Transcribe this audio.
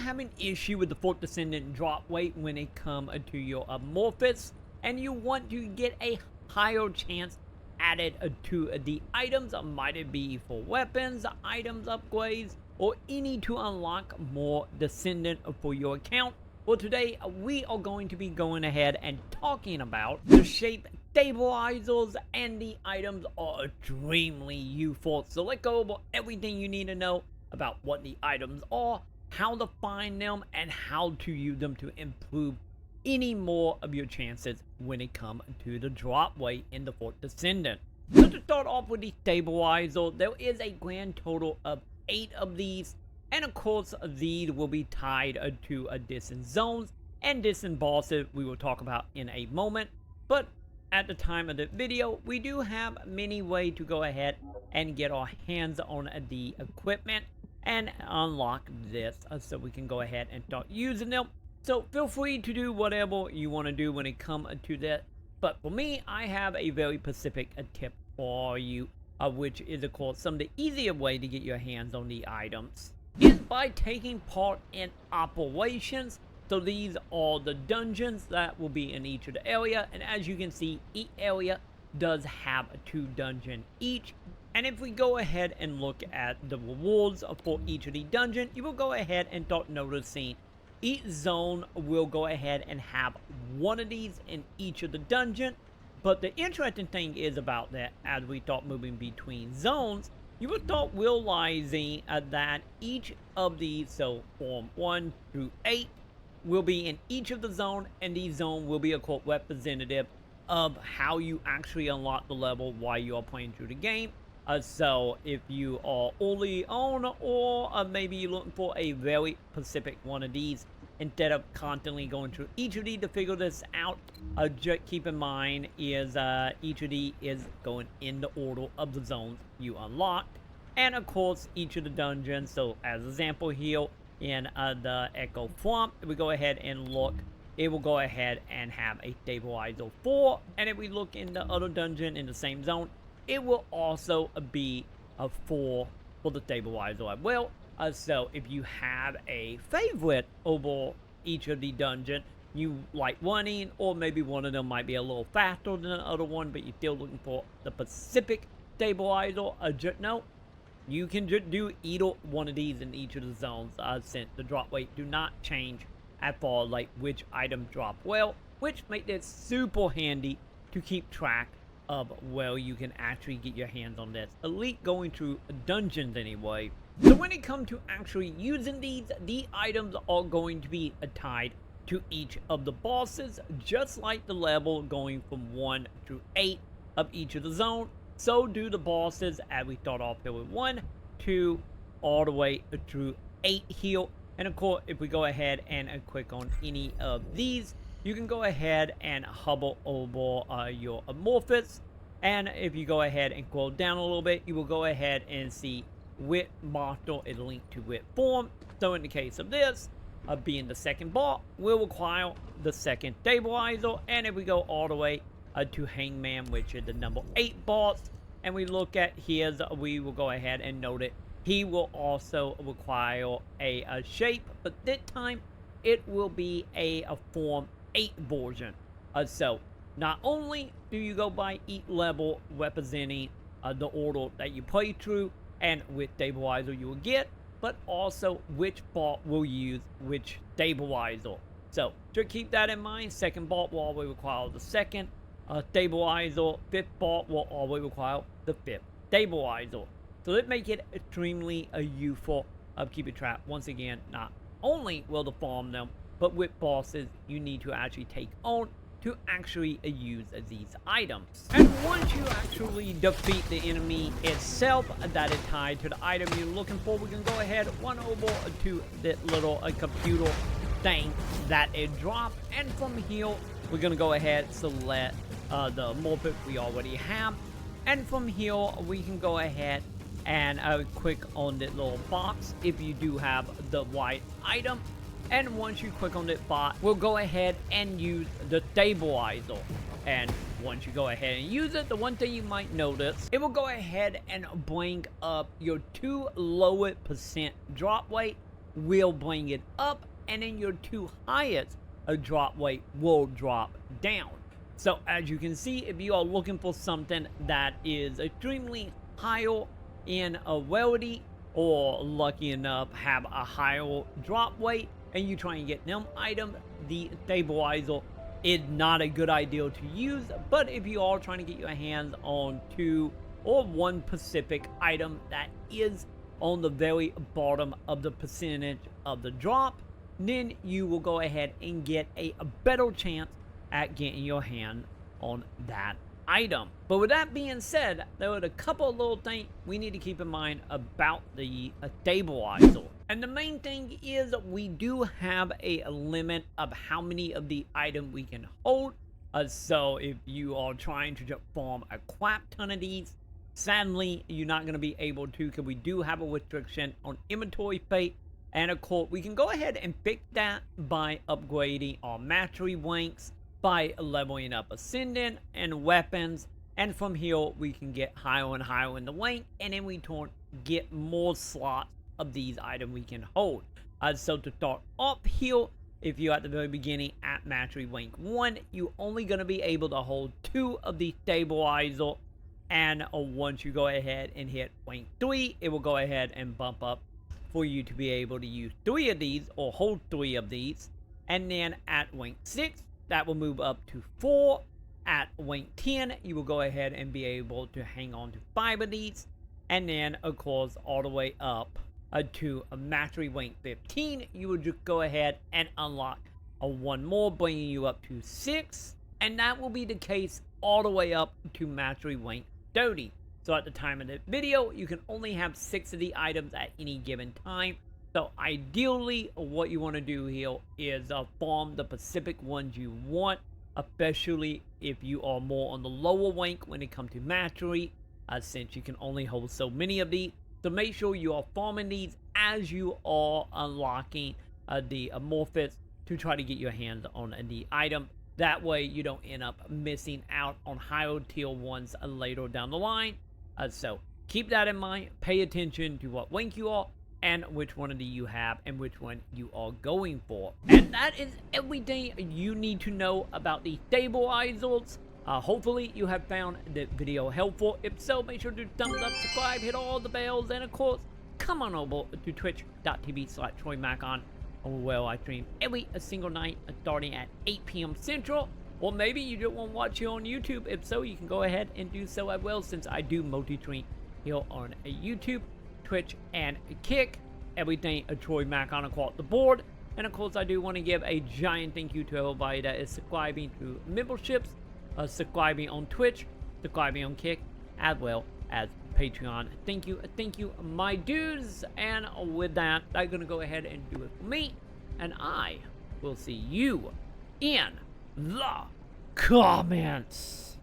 have an issue with the Fourth Descendant drop weight when it comes to your Amorphous, and you want to get a higher chance added to the items, might it be for weapons, items upgrades, or any to unlock more Descendant for your account. Well, today we are going to be going ahead and talking about the Shape Stabilizers, and the items are extremely useful. So let's go over everything you need to know about what the items are, how to find them, and how to use them to improve any more of your chances when it comes to the drop weight in the Fourth Descendant. So to start off with the Stabilizer, there is a grand total of 8 of these, and of course these will be tied to distant zones and distant bosses we will talk about in a moment. But at the time of the video, we do have many ways to go ahead and get our hands on the equipment and unlock this, so we can go ahead and start using them. So feel free to do whatever you want to do when it comes to that. But for me, I have a very specific tip for you, which is of course some of the easier way to get your hands on the items is by taking part in operations. So these are the dungeons that will be in each of the area, and as you can see, each area does have 2 dungeons each. And if we go ahead and look at the rewards for each of the dungeons, you will go ahead and start noticing each zone will go ahead and have one of these in each of the dungeons. But the interesting thing is about that, as we start moving between zones, you will start realizing that each of these, so form 1 through 8, will be in each of the zone, and these zone will be a quote representative of how you actually unlock the level while you are playing through the game. So if you are early on, or maybe you're looking for a very specific one of these, instead of constantly going through each of these to figure this out, just keep in mind is each of these is going in the order of the zones you unlocked. And of course each of the dungeons, so as example here in the Echo Swamp, if we go ahead and look, it will go ahead and have a Stabilizer 4, and if we look in the other dungeon in the same zone, it will also be a 4 for the Stabilizer as well. So if you have a favorite over each of the dungeons you like running, or maybe one of them might be a little faster than the other one, but you're still looking for the specific Stabilizer, just know you can just do either one of these in each of the zones, since the drop weight do not change at all, like which item drop well, which makes it super handy to keep track of where you can actually get your hands on this, at least going through dungeons anyway. So when it comes to actually using these, the items are going to be tied to each of the bosses, just like the level going from 1 through 8 of each of the zone. So do the bosses, as we start off here with 1, 2, all the way through 8 here. And of course, if we go ahead and click on any of these, you can go ahead and hover over your Amorphous, and if you go ahead and scroll down a little bit, you will go ahead and see which monster is linked to which form. So in the case of this, being the second boss, will require the second Stabilizer. And if we go all the way to Hangman, which is the number 8 boss, and we look at his, we will go ahead and note it, he will also require a shape, but this time it will be a form 8 version. So not only do you go by each level representing the order that you play through and which Stabilizer you will get, but also which bot will use which Stabilizer. So just keep that in mind. Second bot will always require the second Stabilizer. 5th bot will always require the 5th Stabilizer. So that make it extremely useful of keeping track. Once again, not only will to farm them, but with bosses you need to actually take on to actually use these items. And once you actually defeat the enemy itself that is tied to the item you're looking for, we can go ahead run over to that little computer thing that it dropped, and from here we're gonna go ahead select the Morphic we already have, and from here we can go ahead and click on that little box if you do have the right item. And once you click on that bot, we'll go ahead and use the Stabilizer. And once you go ahead and use it, the one thing you might notice, it will go ahead and bring up your 2 lower % drop weight will bring it up, and then your two highest drop weight will drop down. So as you can see, if you are looking for something that is extremely higher in a rarity, or lucky enough have a higher drop weight, and you try and get them items, the stabilizer is not a good idea to use. But if you are trying to get your hands on two or one specific item that is on the very bottom of the percentage of the drop, then you will go ahead and get a better chance at getting your hand on that item. But with that being said, there are a couple of little things we need to keep in mind about the stabilizer. And the main thing is we do have a limit of how many of the item we can hold. So if you are trying to just farm a crap ton of these, sadly, you're not going to be able to, because we do have a restriction on inventory space. And of course, we can go ahead and fix that by upgrading our mastery ranks, by leveling up Ascendant and weapons. And from here, we can get higher and higher in the rank, and then we get more slots of these items we can hold. So to start up here, if you're at the very beginning at mastery rank 1, you're only going to be able to hold 2 of the stabilizer. And once you go ahead and hit rank 3, it will go ahead and bump up for you to be able to use 3 of these, or hold 3 of these. And then at rank 6, that will move up to 4. At rank 10, you will go ahead and be able to hang on to 5 of these. And then, of course, all the way up to a mastery rank 15, you will just go ahead and unlock one more, bringing you up to 6. And that will be the case all the way up to mastery rank 30. So at the time of this video, you can only have 6 of the items at any given time. So ideally, what you want to do here is farm the specific ones you want, especially if you are more on the lower rank when it comes to mastery, since you can only hold so many of these. So make sure you are farming these as you are unlocking the amorphous to try to get your hands on the item. That way you don't end up missing out on higher tier ones later down the line. So keep that in mind. Pay attention to what rank you are, and which one of these you have, and which one you are going for. And that is everything you need to know about the stabilizers. Hopefully you have found the video helpful. If so, make sure to thumbs up, subscribe, hit all the bells, and of course, come on over to twitch.tv/TroyMaconn, where I stream every single night starting at 8 p.m. Central. Or maybe you don't want to watch here on YouTube. If so, you can go ahead and do so as well, since I do multi-stream here on YouTube, Twitch, and Kick. Everything Troy Maconn across the board. And of course, I do want to give a giant thank you to everybody that is subscribing to memberships, subscribing on Twitch, subscribing on Kick, as well as Patreon. Thank you, my dudes. And with that, I'm going to go ahead and do it for me. And I will see you in the comments.